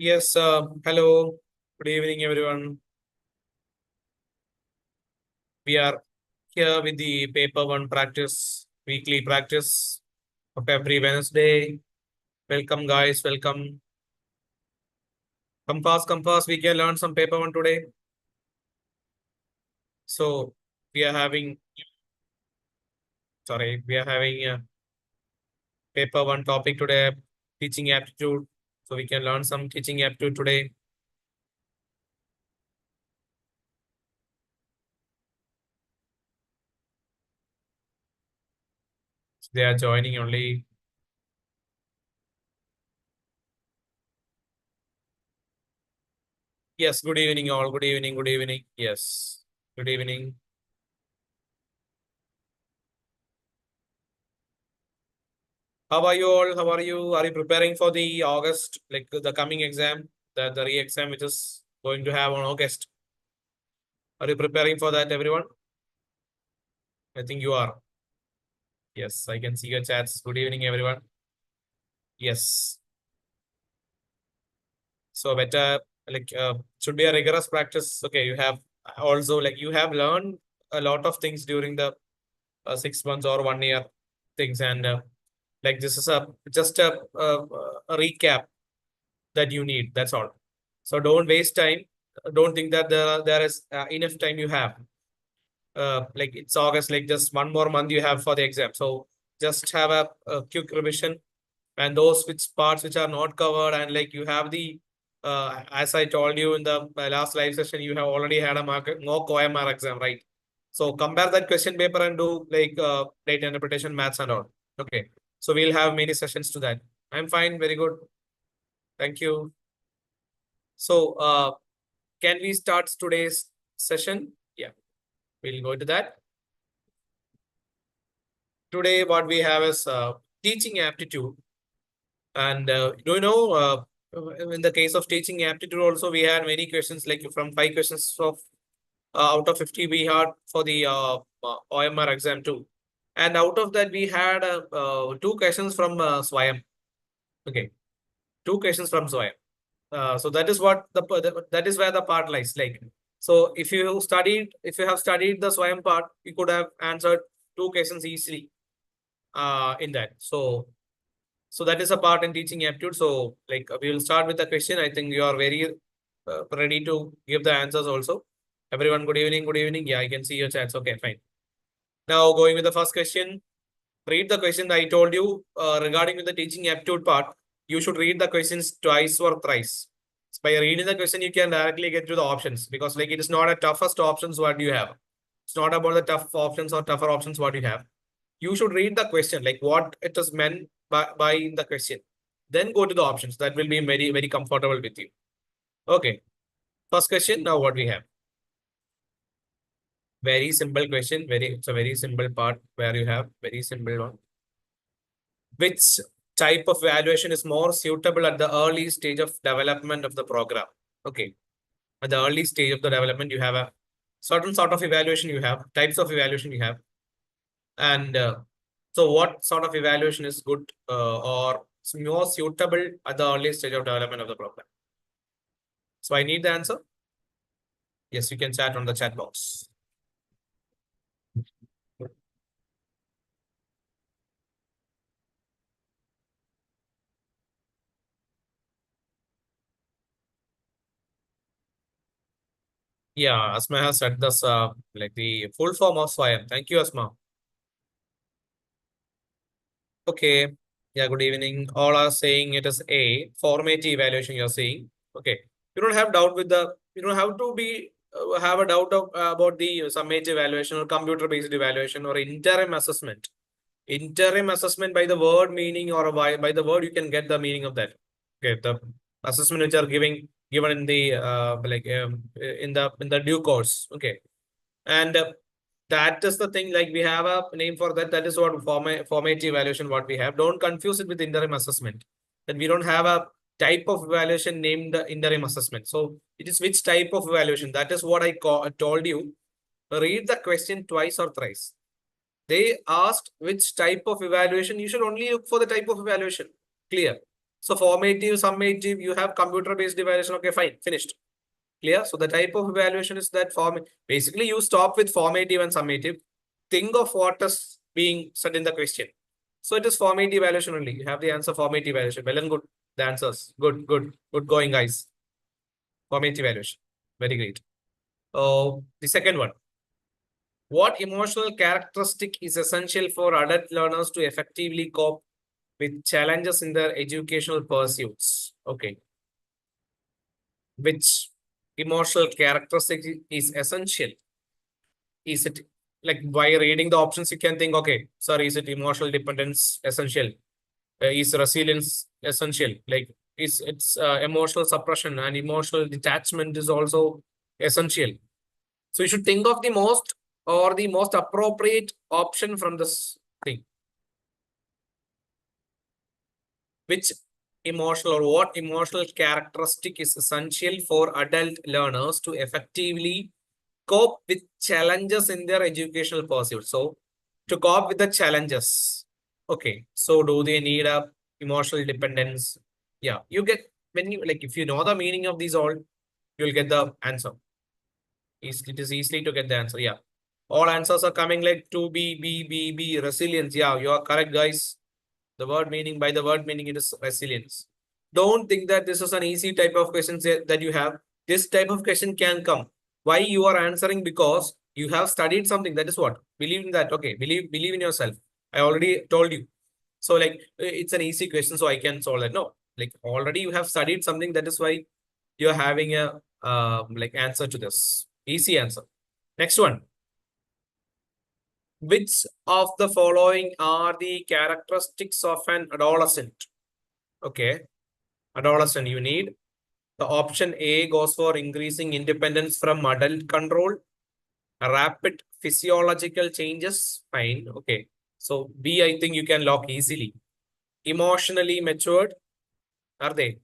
Yes, hello. Good evening, everyone. We are here with the paper one practice, weekly practice of every Wednesday. Welcome, guys. Welcome. Come fast. We can learn some paper one today. So we are having, we are having paper one topic today, teaching aptitude. So we can learn some teaching aptitude today. They are joining only. Yes, good evening, all. Good evening. Good evening. Yes, good evening. How are you all? How are you? Are you preparing for the August, like the coming exam, the re-exam which is going to have on August? Are you preparing for that, everyone? I think you are. Yes, I can see your chats. Good evening, everyone. Yes. So better like should be a rigorous practice. Okay, you have also like you have learned a lot of things during the 6 months or 1 year things, and like this is a just a recap that you need. That's all. So don't waste time. Don't think that there is enough time you have. Like it's August, like just one more month you have for the exam. So just have a quick revision, and those which parts which are not covered, and like you have the as I told you in the last live session, you have already had a mock OMR exam, right? So compare that question paper and do like data interpretation, maths, and all. Okay. So we'll have many sessions to that. I'm fine. Very good. Thank you. So can we start today's session? Yeah, we'll go to that. Today, what we have is teaching aptitude. And do you know, in the case of teaching aptitude, also we had many questions, like from 5 questions of out of 50 we had for the OMR exam too. And out of that, we had 2 questions from Swayam. Okay, 2 questions from Swayam. So that is what that is where the part lies. Like, so if you have studied the Swayam part, you could have answered 2 questions easily in that. So that is a part in teaching aptitude. So like we will start with the question. I think you are very ready to give the answers also. Everyone, good evening. Good evening. Yeah, I can see your chats. Okay, fine. Now going with the first question. Read the question I told you regarding with the teaching aptitude part. You should read the questions twice or thrice. So by reading the question, you can directly get to the options, because like it is not a toughest options what you have. It's not about the tough options or tougher options what you have. You should read the question, like what it is meant by the question. Then go to the options. That will be very, very comfortable with you. Okay. First question. Now what we have. Very simple question. It's a very simple part where you have very simple one. Which type of evaluation is more suitable at the early stage of development of the program? Okay. At the early stage of the development, you have a certain sort of evaluation you have, types of evaluation you have. And so what sort of evaluation is good or more suitable at the early stage of development of the program? So I need the answer. Yes, you can chat on the chat box. Yeah, Asma has said this, like the full form of SWAYAM. Thank you, Asma. Okay. Yeah, good evening. All are saying it is A, formative evaluation you're saying. Okay. You don't have doubt with the, you don't have to be, have a doubt of, about the summative evaluation or computer-based evaluation or interim assessment. Interim assessment, by the word meaning or by the word, you can get the meaning of that. Okay. The assessment which are given in the, in the due course. Okay. And that is the thing, like we have a name for that. That is what formative evaluation what we have. Don't confuse it with interim assessment. That we don't have a type of evaluation named the interim assessment. So it is which type of evaluation. That is what told you. Read the question twice or thrice. They asked which type of evaluation. You should only look for the type of evaluation. Clear. So formative, summative, you have computer-based evaluation. Okay, fine, finished. Clear? So the type of evaluation is that basically you stop with formative and summative. Think of what is being said in the question. So it is formative evaluation only. You have the answer formative evaluation. Well and good. The answers. Good going, guys. Formative evaluation. Very great. The second one. What emotional characteristic is essential for adult learners to effectively cope with challenges in their educational pursuits? Okay. Which emotional characteristic is essential? Is it like by reading the options, you can think, okay, sorry, is it emotional dependence essential? Is resilience essential? Like, is it's emotional suppression and emotional detachment is also essential. So you should think of the most appropriate option from this thing. Which emotional or what emotional characteristic is essential for adult learners to effectively cope with challenges in their educational pursuit? So to cope with the challenges, okay, so do they need a emotional dependence? Yeah, you get, when you like, if you know the meaning of these all, you'll get the answer. It is easily to get the answer. Yeah, all answers are coming like to be resilience. Yeah, you are correct, guys. The word meaning, by the word meaning, it is resilience. Don't think that this is an easy type of questions that you have. This type of question can come. Why you are answering? Because you have studied something. That is what. Believe in that. Okay. Believe in yourself. I already told you. So like it's an easy question, so I can solve that. No, like already you have studied something. That is why you're having a like answer to this. Easy answer. Next one. Which of the following are the characteristics of an adolescent? Okay, adolescent, you need. The option A goes for increasing independence from adult control, rapid physiological changes. Fine. Okay. So B, I think you can lock easily. Emotionally matured. Are they?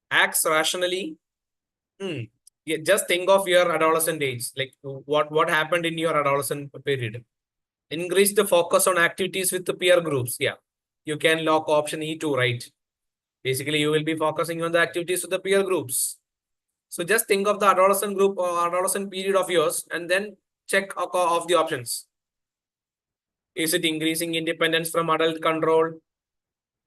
Acts rationally. Hmm. Yeah, just think of your adolescent age. Like what happened in your adolescent period. Increase the focus on activities with the peer groups. Yeah. You can lock option E2, right? Basically, you will be focusing on the activities with the peer groups. So just think of the adolescent group or adolescent period of yours and then check off the options. Is it increasing independence from adult control?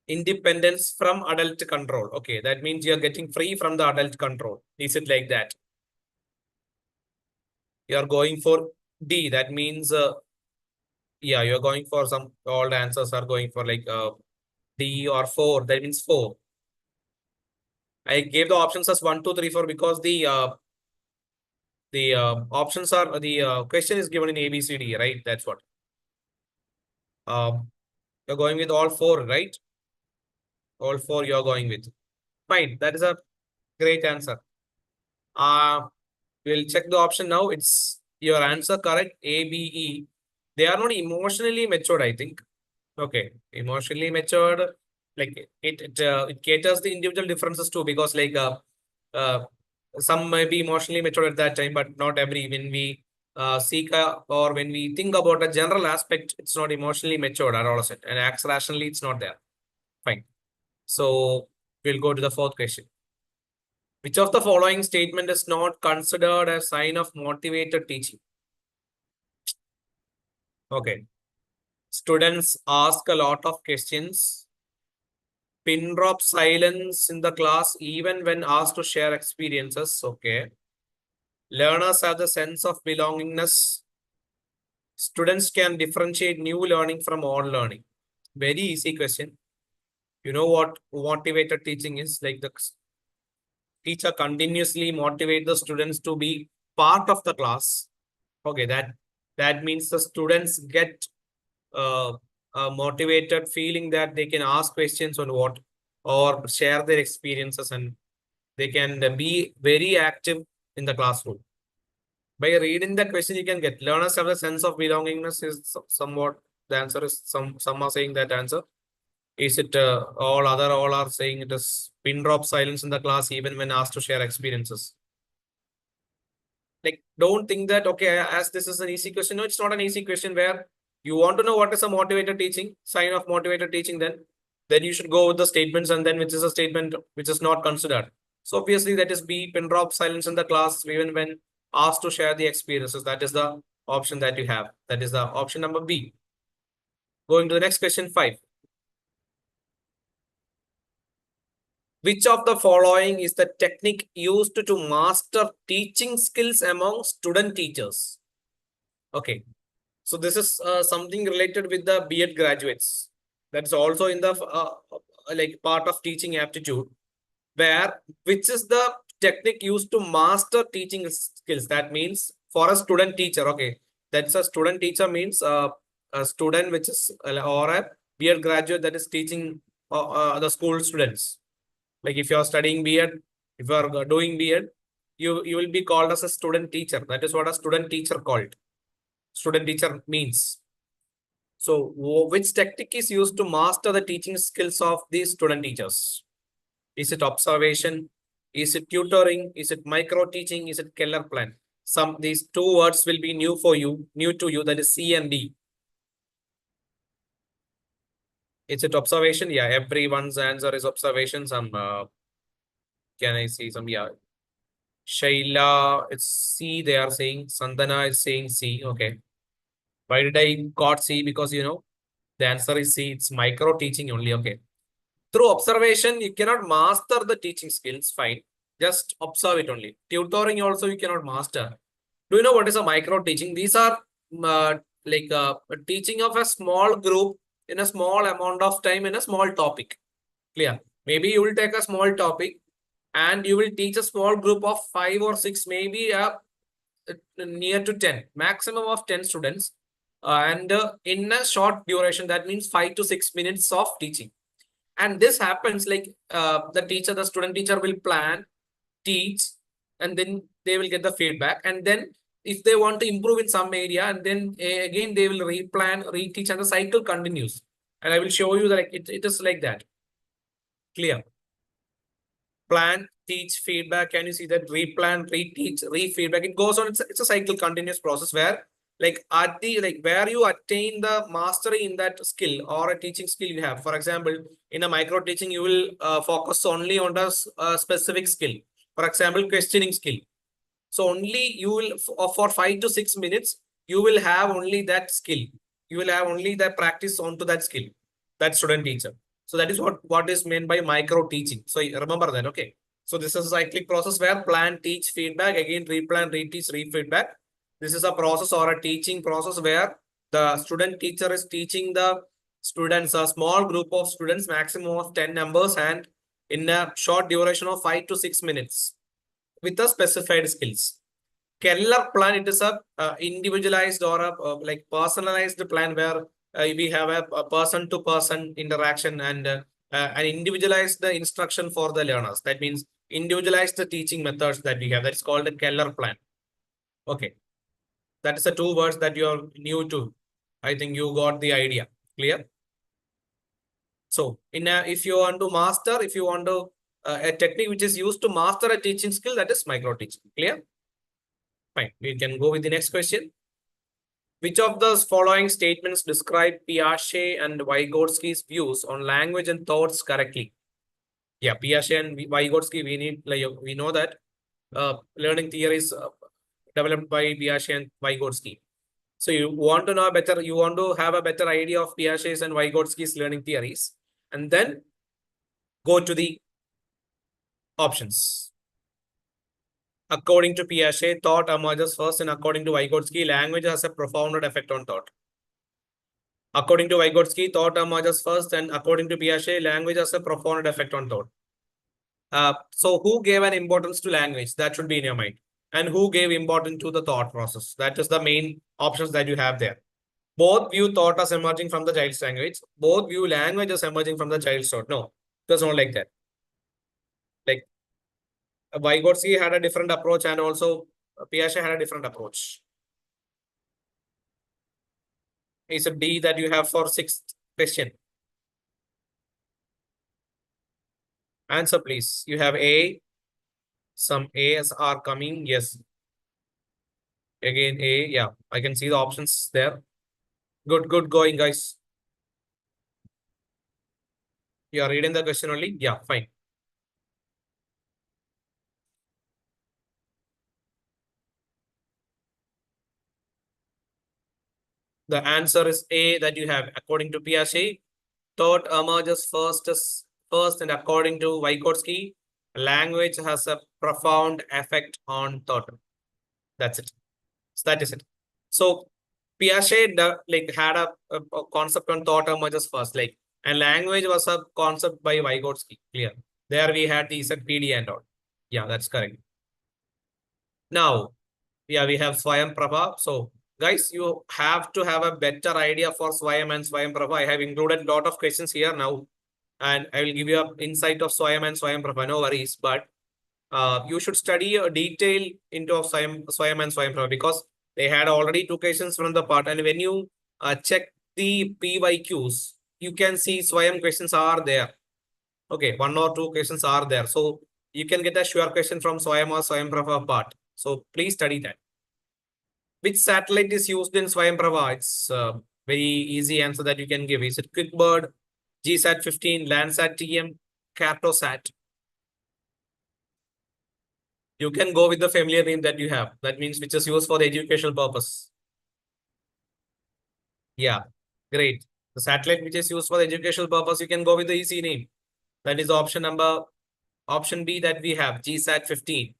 Independence from adult control. Okay, that means you're getting free from the adult control. Is it like that? You're going for D. That means, yeah, you're going for some, all the answers are going for like D or 4. That means 4. I gave the options as 1, 2, 3, 4 because the options are the question is given in A, B, C, D, right? That's what. You're going with all 4, right? All 4 you're going with. Fine. That is a great answer. We'll check the option now. It's your answer correct. A, B, E. They are not emotionally matured, I think. Okay. Emotionally matured. Like it caters the individual differences too, because like uh, some may be emotionally matured at that time, but not every. When we seek or when we think about a general aspect, it's not emotionally matured at all. And acts rationally, it's not there. Fine. So we'll go to the fourth question. Which of the following statement is not considered a sign of motivated teaching? Okay. Students ask a lot of questions. Pin drop silence in the class even when asked to share experiences. Okay. Learners have the sense of belongingness. Students can differentiate new learning from old learning. Very easy question. You know what motivated teaching is? Like the teacher continuously motivate the students to be part of the class. Okay, that means the students get uh, a motivated feeling that they can ask questions on what or share their experiences, and they can be very active in the classroom. By reading the question, you can get learners have a sense of belongingness is somewhat the answer is some are saying that answer. Is it all are saying it is pin drop silence in the class even when asked to share experiences? Like, don't think that, okay, as this is an easy question. No, it's not an easy question where you want to know what is a motivated teaching, sign of motivated teaching then. then you should go with the statements and then which is a statement which is not considered. So obviously that is B, pin drop silence in the class even when asked to share the experiences. That is the option that you have. That is the option number B. Going to the next question 5. Which of the following is the technique used to master teaching skills among student teachers? Okay. So this is something related with the B.Ed graduates. That's also in the like part of teaching aptitude, where which is the technique used to master teaching skills. That means for a student teacher. Okay, that's a student teacher means a student which is or a B.Ed graduate that is teaching the school students. Like if you are studying B.Ed, if you are doing B.Ed, you will be called as a student teacher. That is what a student teacher called. Student teacher means. So, which tactic is used to master the teaching skills of these student teachers? Is it observation? Is it tutoring? Is it micro teaching? Is it Keller plan? Some these two words will be new for you, new to you. That is C and D. Is it observation? Yeah, everyone's answer is observation. Some can I see some? Yeah, Shaila, it's C. They are saying Sandana is saying C. Okay. Why did I got C? Because the answer is C. It's micro teaching only. Okay. Through observation, you cannot master the teaching skills. Fine. Just observe it only. Tutoring also you cannot master. Do you know what is a micro teaching? These are like a teaching of a small group in a small amount of time in a small topic. Clear? Maybe you will take a small topic and you will teach a small group of 5 or 6, maybe near to 10, maximum of 10 students. And in a short duration, that means 5 to 6 minutes of teaching. And this happens like the student teacher will plan, teach, and then they will get the feedback. And then if they want to improve in some area, and then again they will replan, reteach, and the cycle continues. And I will show you that it is like that. Clear? Plan, teach, feedback. Can you see that? Replan, reteach, re-feedback. It goes on. It's a cycle, continuous process where like at the where you attain the mastery in that skill or a teaching skill you have. For example, in a micro teaching, you will focus only on the specific skill. For example, questioning skill. So only you will for 5 to 6 minutes, you will have only that skill. You will have only that practice onto that skill, that student teacher. So that is what is meant by micro teaching. So remember that, okay? So this is a cyclic process where plan, teach, feedback, again replan, reteach, re-feedback. This is a process or a teaching process where the student teacher is teaching the students, a small group of students, maximum of 10 numbers, and in a short duration of 5 to 6 minutes with the specified skills. Keller plan, it is a individualized or a like personalized plan where we have a person-to-person interaction and an individualized the instruction for the learners. That means individualized the teaching methods that we have. That's called a Keller plan. Okay, that is the two words that you are new to. I think you got the idea. Clear? So, if you want to master, if you want to a technique which is used to master a teaching skill, that is micro teaching. Clear? Fine. We can go with the next question. Which of the following statements describe Piaget and Vygotsky's views on language and thoughts correctly? Yeah, Piaget and Vygotsky, we know that learning theories developed by Piaget and Vygotsky. So you want to know better, you want to have a better idea of Piaget's and Vygotsky's learning theories, and then go to the options. According to Piaget, thought emerges first, and according to Vygotsky, language has a profound effect on thought. According to Vygotsky, thought emerges first, and according to Piaget, language has a profound effect on thought. So who gave an importance to language? That should be in your mind. And who gave importance to the thought process? That is the main options that you have there. Both view thought as emerging from the child's language. Both view language as emerging from the child's thought. No, it was not like that. Like Vygotsky had a different approach, and also Piaget had a different approach. It's a D that you have for sixth question. Answer, please. You have A. Some A's are coming. Yes. Again, A. Yeah, I can see the options there. Good going, guys. You are reading the question only? Yeah, fine. The answer is A that you have. According to Piaget, thought emerges first, and according to Vygotsky, language has a profound effect on thought. That's it. So that is it. So Piaget like had a concept on thought emerges first, like, and language was a concept by Vygotsky. Clear. There we had the ZPD and all. Yeah, that's correct. Now, yeah, we have Swayam Prabha. So, guys, you have to have a better idea for Swayam and Swayam Prabha. I have included a lot of questions here now, and I will give you an insight of Swayam and Swayam Prabha. No worries, but you should study a detail into Swayam and Swayam Prabha, because they had already two questions from the part. And when you check the PYQs, you can see Swayam questions are there. Okay, one or two questions are there. So you can get a sure question from Swayam or Swayam Prabha part. So please study that. Which satellite is used in Swayam Prabha? It's very easy answer that you can give. Is it QuickBird, GSAT 15, Landsat TM, Cartosat? You can go with the familiar name that you have. That means which is used for the educational purpose. Yeah, great. The satellite which is used for the educational purpose, you can go with the easy name. That is option B that we have, GSAT 15.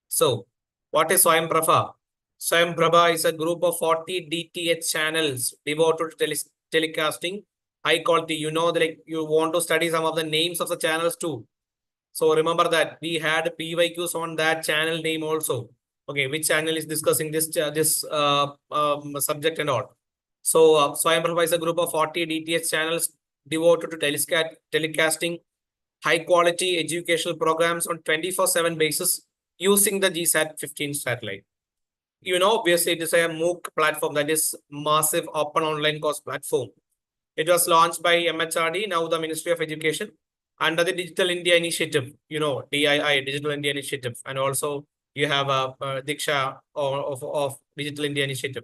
So, what is Swayam Prabha? Swayam Prabha is a group of 40 DTH channels devoted to telecasting high quality. You know, that like you want to study some of the names of the channels too. So remember that we had PYQs on that channel name also. Okay, which channel is discussing this subject and all. So Swayam Prabha is a group of 40 DTH channels devoted to telecasting high quality educational programs on 24/7 basis using the GSAT 15 satellite. You know, obviously it is a MOOC platform, that is massive open online course platform. It was launched by MHRD, now the Ministry of Education, under the Digital India Initiative, you know, DII, Digital India Initiative, and also you have a Diksha of Digital India Initiative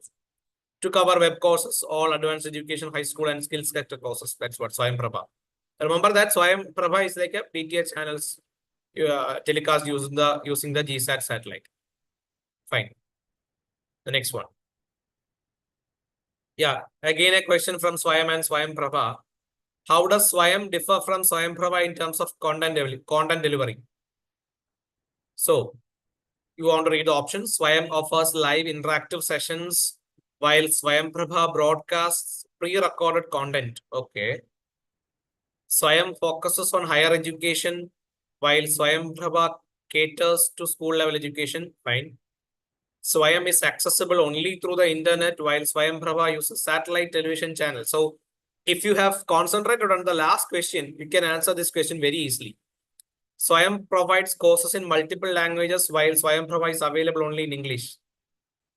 to cover web courses, all advanced education, high school and skills sector courses. That's what Swayam Prabha. Remember that Swayam Prabha is like a DTH channels telecast using the GSAT satellite. Fine. The next one. Yeah, again a question from Swayam and Swayam Prabha. How does Swayam differ from Swayam Prabha in terms of content delivery? So, you want to read the options. Swayam offers live interactive sessions, while Swayam Prabha broadcasts pre-recorded content. Okay. Swayam focuses on higher education, while Swayam Prabha caters to school level education. Fine. Swayam is accessible only through the internet, while Swayam Prabha uses satellite television channel. So, if you have concentrated on the last question, you can answer this question very easily. Swayam provides courses in multiple languages, while Swayam Prabha is available only in English.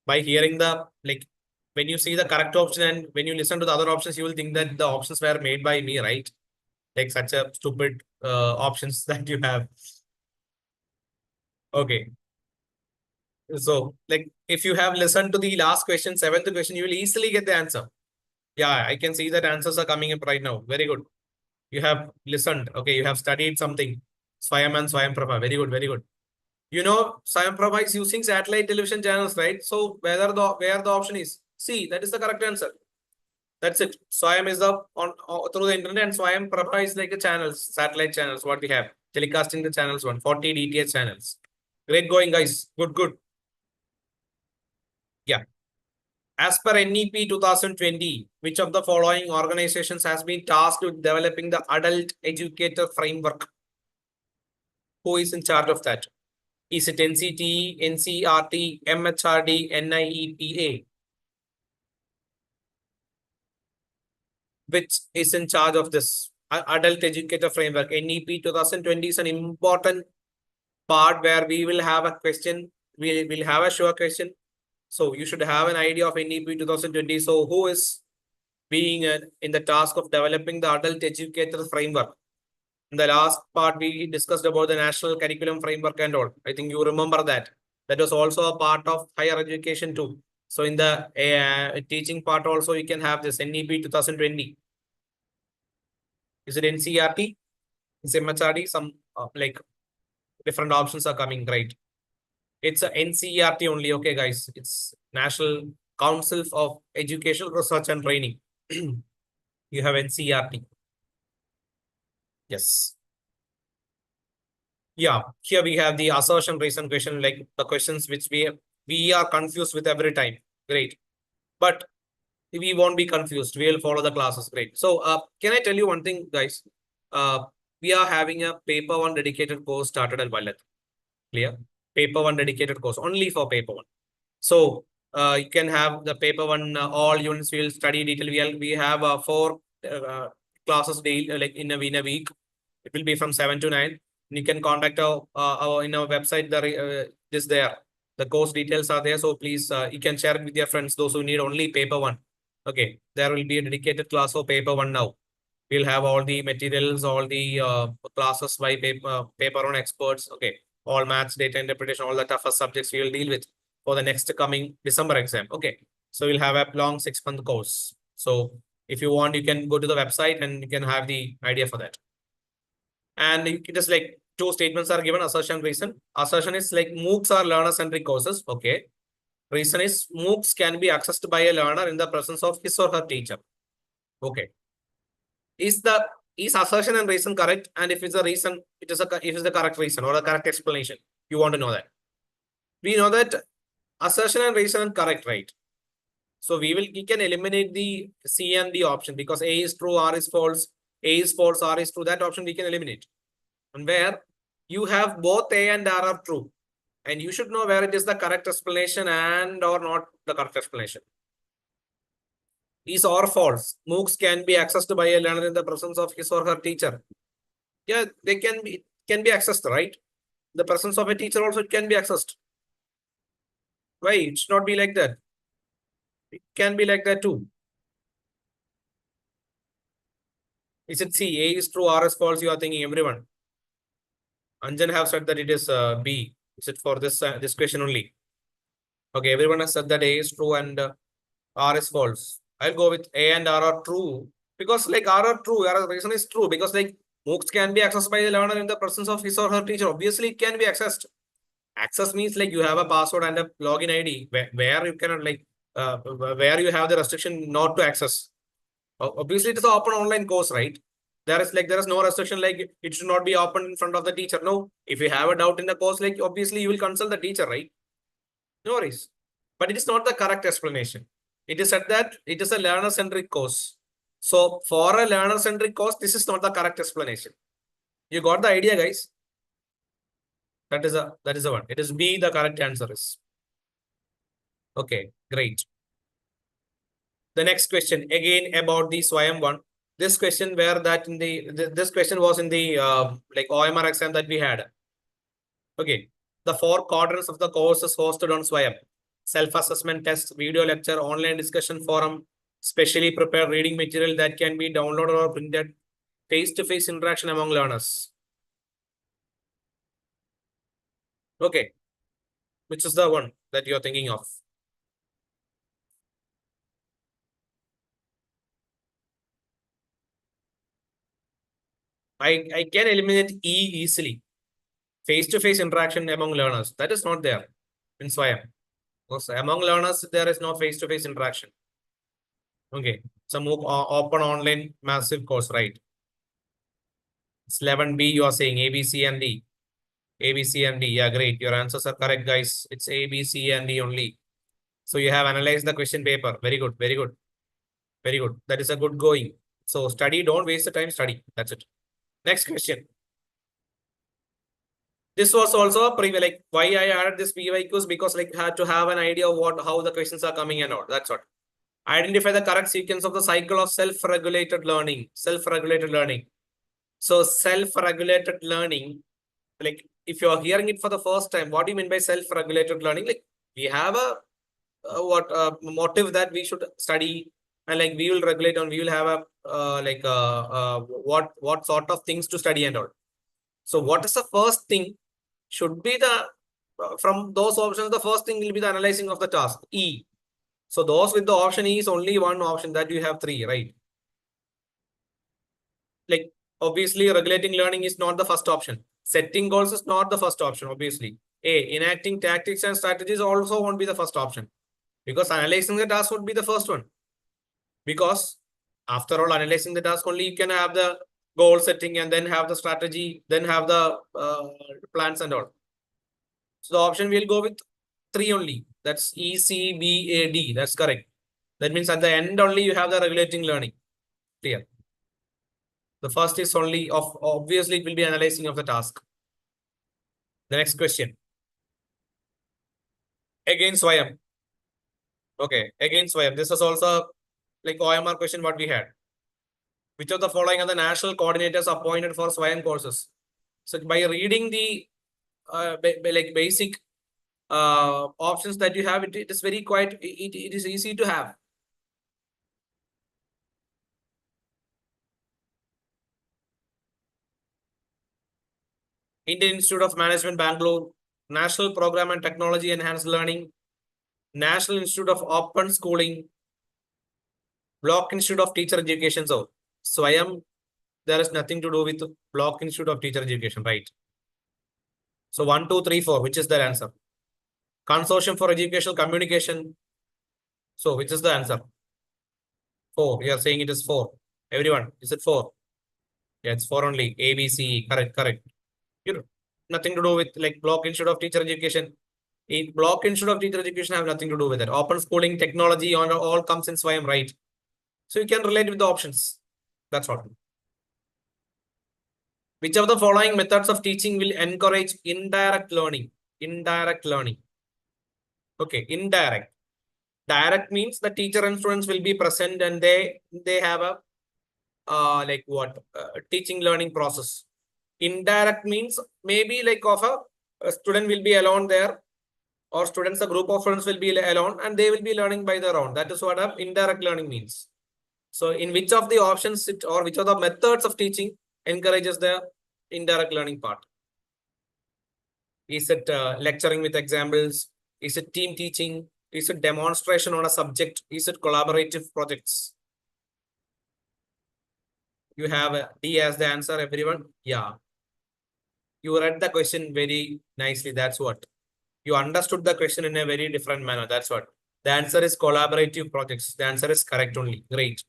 By hearing the, like, when you see the correct option and when you listen to the other options, you will think that the options were made by me, right? Like such a stupid options that you have. Okay. So, like, if you have listened to the last question, seventh question, you will easily get the answer. Yeah, I can see that answers are coming up right now. Very good. You have listened. Okay, you have studied something. Swayam and Swayam Prabha. Very good, very good. You know, Swayam Prabha is using satellite television channels, right? So where the option is C, that is the correct answer. That's it. Swayam is the through the internet, and Swayam Prabha is like a channels, satellite channels. What we have telecasting the channels 40 DTH channels. Great going, guys. Good, good. Yeah. As per NEP 2020, which of the following organizations has been tasked with developing the adult educator framework? Who is in charge of that? Is it NCT, NCRT, MHRD, NIEPA? Which is in charge of this adult educator framework? NEP 2020 is an important part where we will have a question. We will have a sure question. So you should have an idea of NEP 2020. So who is being in the task of developing the adult educator framework? In the last part, we discussed about the national curriculum framework and all. I think you remember that. That was also a part of higher education too. So in the teaching part also, you can have this NEP 2020. Is it NCRT? It's MHRD, some like different options are coming, right? It's a NCERT only, okay, guys. It's National Council of Educational Research and Training. You have NCERT. Yes. Yeah, here we have the assertion, reason, question, like the questions which we are confused with every time. Great. But we won't be confused. We'll follow the classes. Great. So can I tell you one thing, guys? We are having a paper one dedicated course started at Wallet. Clear? Paper one dedicated course only for paper one. So you can have the paper one, all units we will study detail. We have four classes daily, like in a week. It will be from 7 to 9. You can contact our in our website. Is there. The course details are there. So please, you can share it with your friends. Those who need only paper one. Okay, there will be a dedicated class for paper one now. We'll have all the materials, all the classes by paper one experts. Okay, all maths, data interpretation, all the toughest subjects we will deal with for the next coming December exam. Okay, so we'll have a long 6-month course. So if you want, you can go to the website and you can have the idea for that. And you can just like two statements are given, assertion, reason. Assertion is like MOOCs are learner-centric courses. Okay. Reason is MOOCs can be accessed by a learner in the presence of his or her teacher. Okay. Is assertion and reason correct? And if it's a reason, if it's the correct reason or the correct explanation, you want to know that. We know that assertion and reason are correct, right? So we can eliminate the C and D option because A is true, R is false, A is false, R is true. That option we can eliminate. And where you have both A and R are true. And you should know where it is the correct explanation and or not the correct explanation. Is or false. MOOCs can be accessed by a learner in the presence of his or her teacher. Yeah, they can be accessed, right? The presence of a teacher also can be accessed. Why? It should not be like that. It can be like that too. Is it C? A is true, R is false. You are thinking everyone. Anjan have said that it is B. Is it for this question only? Okay, everyone has said that A is true and R is false. I'll go with A and R are true because like R are true. R reason is true because like MOOCs can be accessed by the learner in the presence of his or her teacher. Obviously, it can be accessed. Access means like you have a password and a login ID where you cannot like where you have the restriction not to access. Obviously, it is an open online course, right? There is no restriction like it should not be open in front of the teacher. No, if you have a doubt in the course, like obviously you will consult the teacher, right? No worries. But it is not the correct explanation. It is said that it is a learner-centric course. So for a learner-centric course, this is not the correct explanation. You got the idea, guys? That is the one. It is B, the correct answer is. Okay, great. The next question again about the Swayam one. This question where that in this question was in the like OMR exam that we had. Okay, the 4 quadrants of the course is hosted on Swayam. Self-assessment test, video lecture, online discussion forum, specially prepared reading material that can be downloaded or printed, face-to-face interaction among learners. Okay, which is the one that you're thinking of? I can eliminate E easily. Face-to-face interaction among learners. That is not there in Swayam. Because among learners, there is no face-to-face interaction. Okay, it's a open online massive course, right? It's 11B, you are saying A, B, C, and D. A, B, C, and D. Yeah, great. Your answers are correct, guys. It's A, B, C, and D only. So you have analyzed the question paper. Very good. Very good. Very good. That is a good going. So study. Don't waste the time. Study. That's it. Next question. This was also a preview. Like why I added this PYQs because like had to have an idea of how the questions are coming and all. That's what. Identify the correct sequence of the cycle of self-regulated learning. Self-regulated learning. So self-regulated learning, like if you're hearing it for the first time, what do you mean by self-regulated learning? Like we have a motive that we should study and like we will regulate and we will have a what sort of things to study and all. So what is the first thing should be the from those options, the first thing will be the analyzing of the task E. So those with the option E is only one option that you have 3, right? Like obviously regulating learning is not the first option. Setting goals is not the first option, obviously. Enacting tactics and strategies also won't be the first option, because analyzing the task would be the first one. Because after all, analyzing the task only you can have the goal setting and then have the strategy, then have the plans and all. So the option we'll go with 3 only. That's ECBAD. That's correct. That means at the end only you have the regulating learning. Clear. The first is only of, obviously it will be analyzing of the task. The next question. Again Swayam. Okay, again Swayam. This is also like OMR question what we had. Which of the following are the national coordinators appointed for Swayam courses? So by reading the like basic options that you have, it is very quite, it is easy to have. Indian Institute of Management, Bangalore, National Program and Technology Enhanced Learning, National Institute of Open Schooling, Block Institute of Teacher Education. So Swayam, there is nothing to do with Block Institute of Teacher Education, right? So 1, 2, 3, 4, which is the answer? Consortium for Educational Communication. So which is the answer? 4. You are saying it is 4. Everyone, is it 4? Yeah, it's 4 only. A, B, C, E. Correct, correct. You know, nothing to do with like Block Institute of Teacher Education. Block Institute of Teacher Education have nothing to do with it. Open schooling, technology, all comes in Swayam, right? So you can relate with the options. That's all. Which of the following methods of teaching will encourage indirect learning? Indirect learning. Okay, indirect. Direct means the teacher and students will be present and they have a like what teaching learning process. Indirect means maybe like of a student will be alone there, or students, a group of students will be alone and they will be learning by their own. That is what indirect learning means. So in which of the options or which of the methods of teaching encourages the indirect learning part? Is it lecturing with examples? Is it team teaching? Is it demonstration on a subject? Is it collaborative projects? You have D as the answer, everyone? Yeah. You read the question very nicely. That's what. You understood the question in a very different manner. That's what. The answer is collaborative projects. The answer is correct only. Great.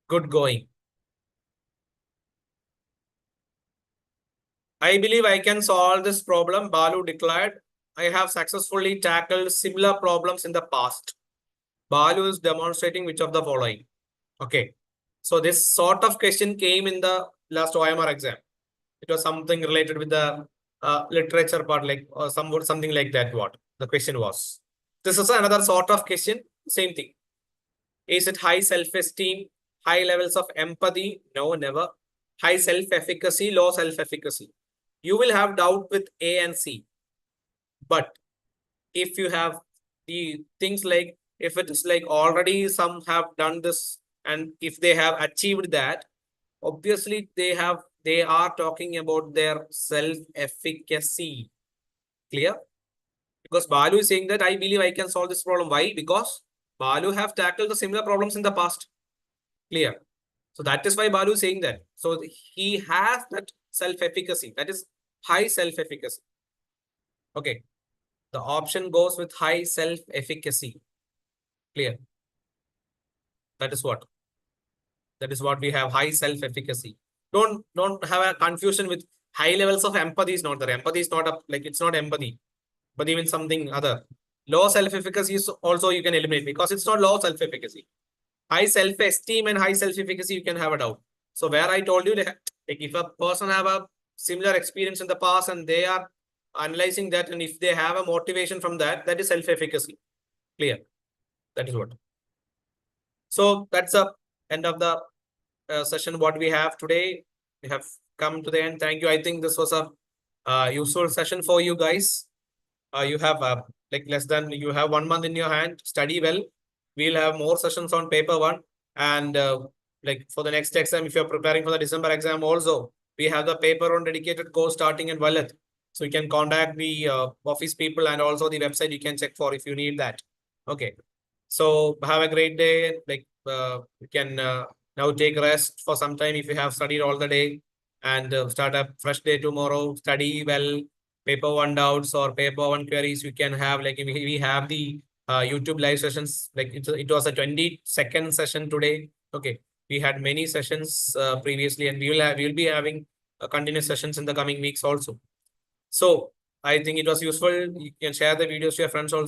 Good going. I believe I can solve this problem, Balu declared. I have successfully tackled similar problems in the past. Balu is demonstrating which of the following. Okay. So this sort of question came in the last OMR exam. It was something related with the literature part, like or something like that. What the question was. This is another sort of question. Same thing. Is it high self-esteem, high levels of empathy? No, never. High self-efficacy, low self-efficacy. You will have doubt with A and C. But if you have the things like, if it is like already some have done this and if they have achieved that, obviously they are talking about their self-efficacy. Clear? Because Balu is saying that I believe I can solve this problem. Why? Because Balu have tackled the similar problems in the past. Clear? So that is why Balu is saying that. So he has that self-efficacy. That is high self-efficacy. Okay. The option goes with high self-efficacy. Clear? That is what? That is what we have, high self-efficacy. Don't have a confusion with high levels of empathy is not there. Empathy is not like it's not empathy, but even something other. Low self-efficacy is also you can eliminate because it's not low self-efficacy. High self-esteem and high self-efficacy you can have a doubt. So where I told you that like if a person have a similar experience in the past and they are analyzing that, and if they have a motivation from that, that is self-efficacy. Clear? That is what. So that's the end of the session what we have today. We have come to the end. Thank you. I think this was a useful session for you guys. You have like less than, you have 1 month in your hand. Study well. We'll have more sessions on paper 1. And like for the next exam, if you're preparing for the December exam also, we have the paper on dedicated course starting in Wallet. So you can contact the office people and also the website you can check for if you need that. Okay. So have a great day. Like you can Now take rest for some time if you have studied all the day, and start a fresh day tomorrow. Study well. Paper one doubts or paper one queries you can have. Like we have the YouTube live sessions. Like it was a 20-second session today. Okay, we had many sessions previously, and we'll be having continuous sessions in the coming weeks also. So I think it was useful. You can share the videos to your friends also.